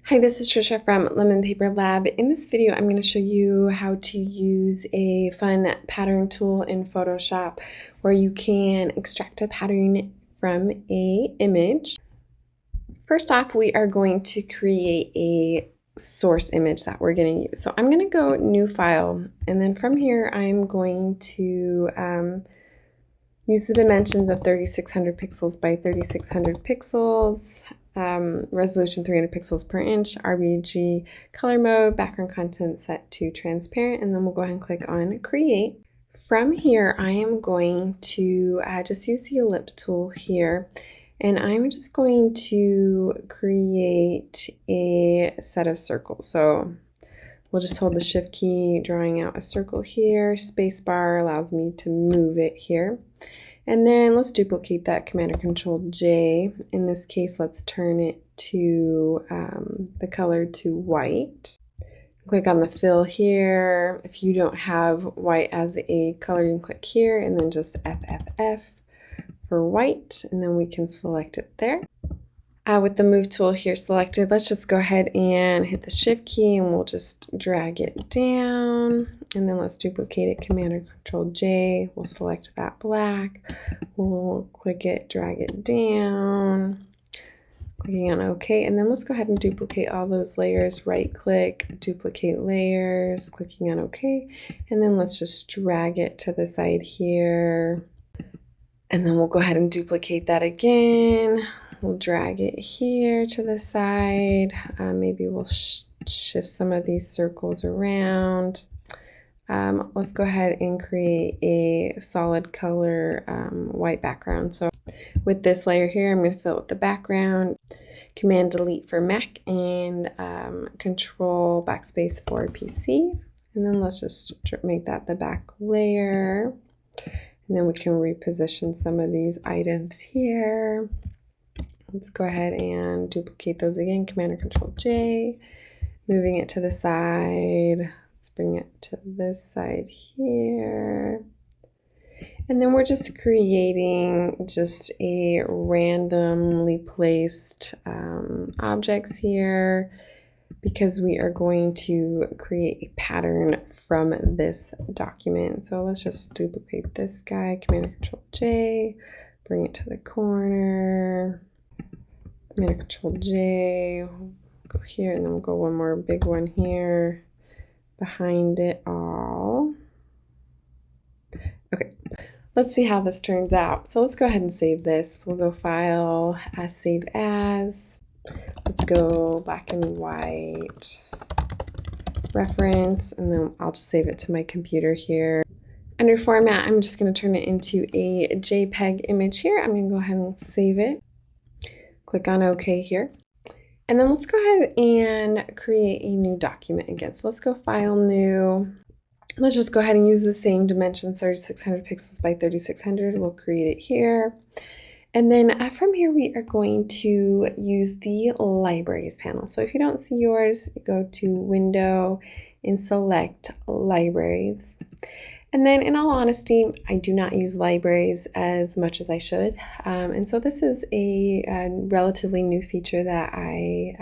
Hi, this is Trisha from Lemon Paper Lab. In this video, I'm going to show you how to use a fun pattern tool in Photoshop where you can extract a pattern from an image. First off, we are going to create a source image that we're going to use. So I'm going to go New File, and then from here, I'm going to use the dimensions of 3600 pixels by 3600 pixels. Resolution 300 pixels per inch, RGB color mode, background content set to transparent, and then we'll go ahead and click on create. From here, I am going to just use the ellipse tool here, and I'm just going to create a set of circles. So we'll just hold the shift key, drawing out a circle here. Spacebar allows me to move it here. And then let's duplicate that, Command or Control J. In this case, let's turn it to the color to white. Click on the fill here. If you don't have white as a color, you can click here and then just FFF for white, and then we can select it there. With the move tool here selected, let's just go ahead and hit the shift key and we'll just drag it down. And then let's duplicate it, Command or Control J. We'll select that black. We'll click it, drag it down. Clicking on OK. And then let's go ahead and duplicate all those layers. Right click, duplicate layers, clicking on OK. And then let's just drag it to the side here. And then we'll go ahead and duplicate that again. We'll drag it here to the side. Maybe we'll shift some of these circles around. Let's go ahead and create a solid color white background. So with this layer here, I'm going to fill it with the background. Command delete for Mac and Control backspace for PC. And then let's just make that the back layer. And then we can reposition some of these items here. Let's go ahead and duplicate those again, Command or Control J, moving it to the side. Let's bring it to this side here. And then we're just creating just a randomly placed objects here because we are going to create a pattern from this document. So let's just duplicate this guy, Command or Control J, bring it to the corner. Command or Control J, we'll go here, and then we'll go one more big one here behind it all. Okay, let's see how this turns out. So let's go ahead and save this. We'll go File, Save As. Let's go black and white, reference, and then I'll just save it to my computer here. Under Format, I'm just going to turn it into a JPEG image here. I'm going to go ahead and save it. Click on OK here. And then let's go ahead and create a new document again. So let's go File, New. Let's just go ahead and use the same dimensions, 3600 pixels by 3600. We'll create it here. And then from here, we are going to use the Libraries panel. So if you don't see yours, go to Window and select Libraries. And then in all honesty, I do not use libraries as much as I should. And so this is a relatively new feature that I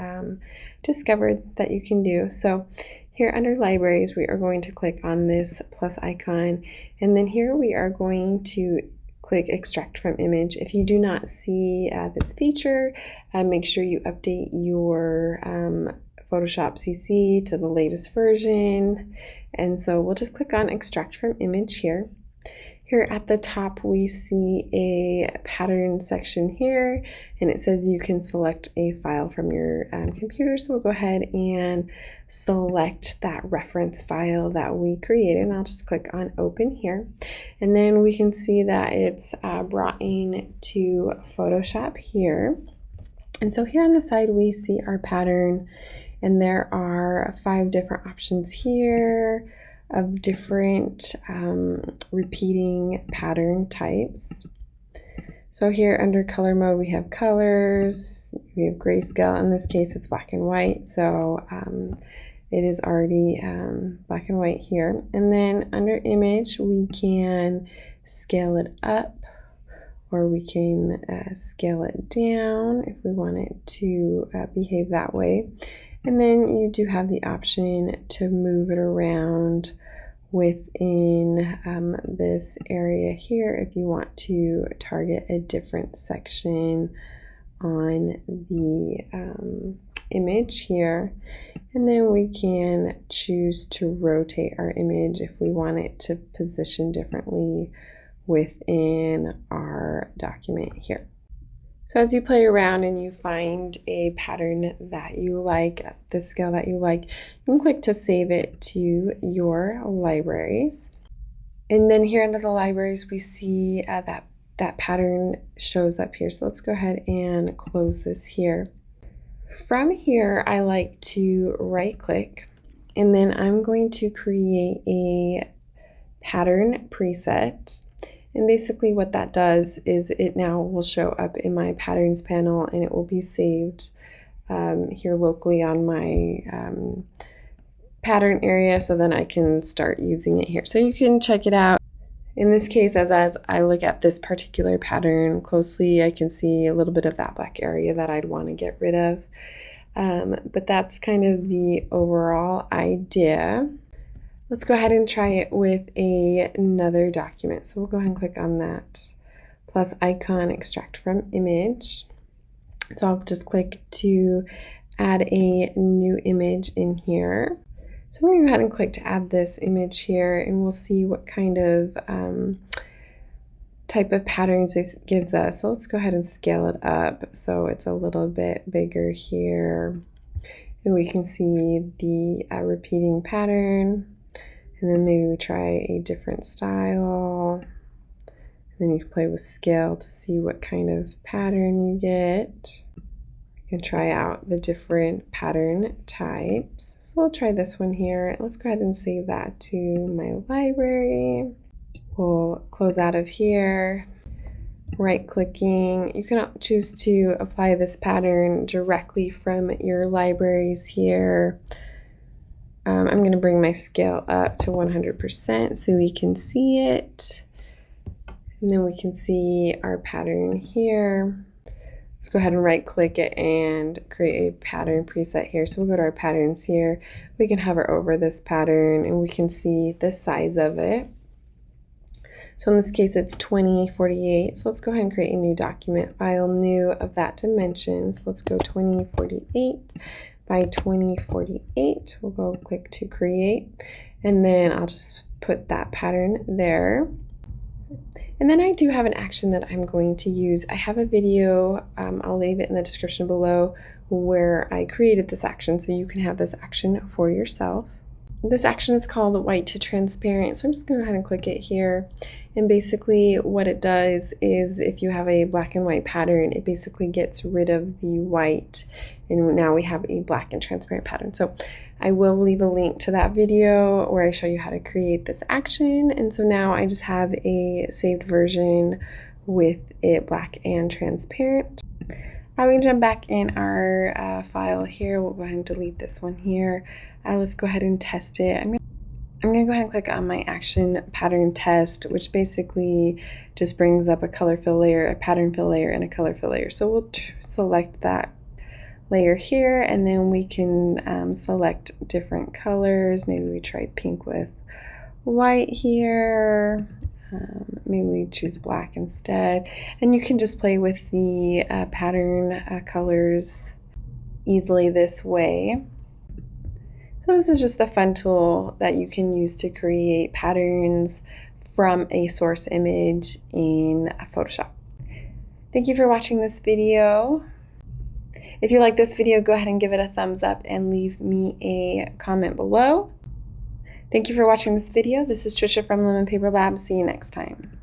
discovered that you can do. So here under libraries, we are going to click on this plus icon. And then here we are going to click extract from image. If you do not see this feature, make sure you update your Photoshop CC to the latest version. And so we'll just click on extract from image here. Here at the top, we see a pattern section here, and it says you can select a file from your computer. So we'll go ahead and select that reference file that we created. And I'll just click on open here. And then we can see that it's brought in to Photoshop here. And so here on the side, we see our pattern. And there are 5 different options here of different repeating pattern types. So here under color mode, we have colors, we have grayscale. In this case, it's black and white. So it is already black and white here. And then under image, we can scale it up, or we can scale it down if we want it to behave that way. And then you do have the option to move it around within this area here if you want to target a different section on the image here. And then we can choose to rotate our image if we want it to position differently within our document here. So as you play around and you find a pattern that you like, the scale that you like, you can click to save it to your libraries. And then here under the libraries, we see that pattern shows up here. So let's go ahead and close this here. From here, I like to right click, and then I'm going to create a pattern preset. And basically what that does is it now will show up in my patterns panel, and it will be saved here locally on my pattern area, so then I can start using it here. So you can check it out. In this case, as I look at this particular pattern closely, I can see a little bit of that black area that I'd want to get rid of. But that's kind of the overall idea. Let's go ahead and try it with another document. So we'll go ahead and click on that plus icon, extract from image. So I'll just click to add a new image in here. So I'm going to go ahead and click to add this image here, and we'll see what kind of type of patterns this gives us. So let's go ahead and scale it up so it's a little bit bigger here. And we can see the repeating pattern. And then maybe we try a different style. And then you can play with scale to see what kind of pattern you get. You can try out the different pattern types. So we'll try this one here. Let's go ahead and save that to my library. We'll close out of here. Right clicking. You can choose to apply this pattern directly from your libraries here. I'm going to bring my scale up to 100% so we can see it. And then we can see our pattern here. Let's go ahead and right click it and create a pattern preset here. So we'll go to our patterns here. We can hover over this pattern and we can see the size of it. So in this case, it's 2048. So let's go ahead and create a new document, file new of that dimension. So let's go 2048 by 2048. We'll go click to create, and then I'll just put that pattern there. And then I do have an action that I'm going to use. I have a video, I'll leave it in the description below, where I created this action, so you can have this action for yourself. This action is called white to transparent, so I'm just going to go ahead and click it here. And basically what it does is if you have a black and white pattern, it basically gets rid of the white, and now we have a black and transparent pattern. So I will leave a link to that video where I show you how to create this action. And so now I just have a saved version with it black and transparent. We can jump back in our file here. We'll go ahead and delete this one here. Let's go ahead and test it. I'm going to go ahead and click on my action pattern test, which basically just brings up a color fill layer, a pattern fill layer, and a color fill layer. So we'll select that layer here, and then we can select different colors. Maybe we try pink with white here. Maybe we choose black instead. And you can just play with the pattern colors easily this way. So this is just a fun tool that you can use to create patterns from a source image in Photoshop. Thank you for watching this video. If you like this video, go ahead and give it a thumbs up and leave me a comment below. Thank you for watching this video. This is Trisha from Lemon Paper Lab. See you next time.